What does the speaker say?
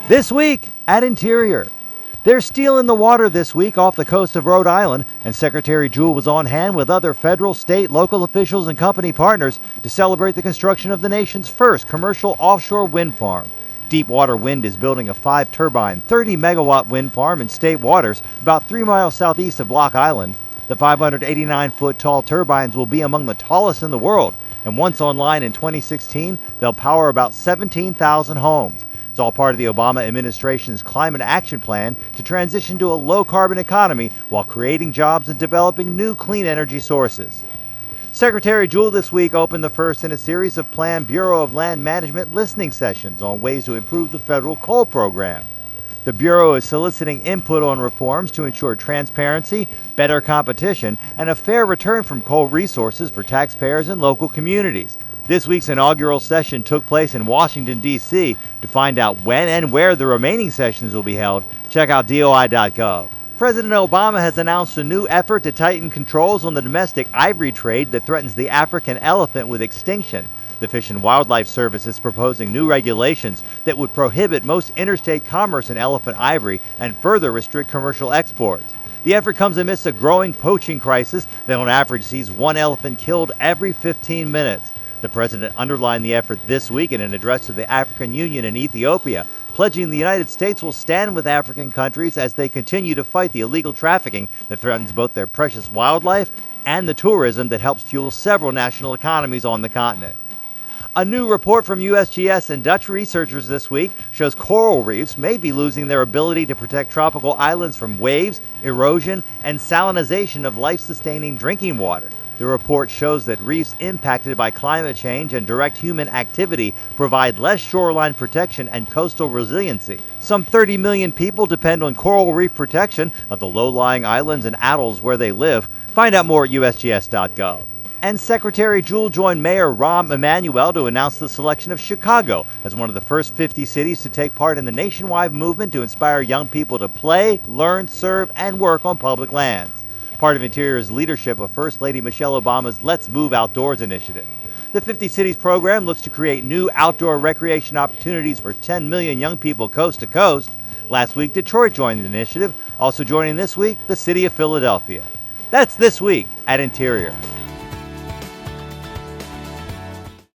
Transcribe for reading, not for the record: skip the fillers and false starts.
This week at Interior. There's steel in the water this week off the coast of Rhode Island, and Secretary Jewell was on hand with other federal, state, local officials and company partners to celebrate the construction of the nation's first commercial offshore wind farm. Deepwater Wind is building a 5-turbine, 30-megawatt wind farm in state waters about 3 miles southeast of Block Island. The 589-foot tall turbines will be among the tallest in the world, and once online in 2016, they'll power about 17,000 homes. It's all part of the Obama administration's climate action plan to transition to a low-carbon economy while creating jobs and developing new clean energy sources. Secretary Jewell this week opened the first in a series of planned Bureau of Land Management listening sessions on ways to improve the federal coal program. The Bureau is soliciting input on reforms to ensure transparency, better competition, and a fair return from coal resources for taxpayers and local communities. This week's inaugural session took place in Washington, D.C. To find out when and where the remaining sessions will be held, check out DOI.gov. President Obama has announced a new effort to tighten controls on the domestic ivory trade that threatens the African elephant with extinction. The Fish and Wildlife Service is proposing new regulations that would prohibit most interstate commerce in elephant ivory and further restrict commercial exports. The effort comes amidst a growing poaching crisis that on average sees one elephant killed every 15 minutes. The president underlined the effort this week in an address to the African Union in Ethiopia, pledging the United States will stand with African countries as they continue to fight the illegal trafficking that threatens both their precious wildlife and the tourism that helps fuel several national economies on the continent. A new report from USGS and Dutch researchers this week shows coral reefs may be losing their ability to protect tropical islands from waves, erosion, and salinization of life-sustaining drinking water. The report shows that reefs impacted by climate change and direct human activity provide less shoreline protection and coastal resiliency. Some 30 million people depend on coral reef protection of the low-lying islands and atolls where they live. Find out more at usgs.gov. And Secretary Jewell joined Mayor Rahm Emanuel to announce the selection of Chicago as one of the first 50 cities to take part in the nationwide movement to inspire young people to play, learn, serve, and work on public lands. Part of Interior's leadership of First Lady Michelle Obama's Let's Move Outdoors initiative. The 50 Cities program looks to create new outdoor recreation opportunities for 10 million young people coast to coast. Last week, Detroit joined the initiative. Also joining this week, the city of Philadelphia. That's This Week at Interior.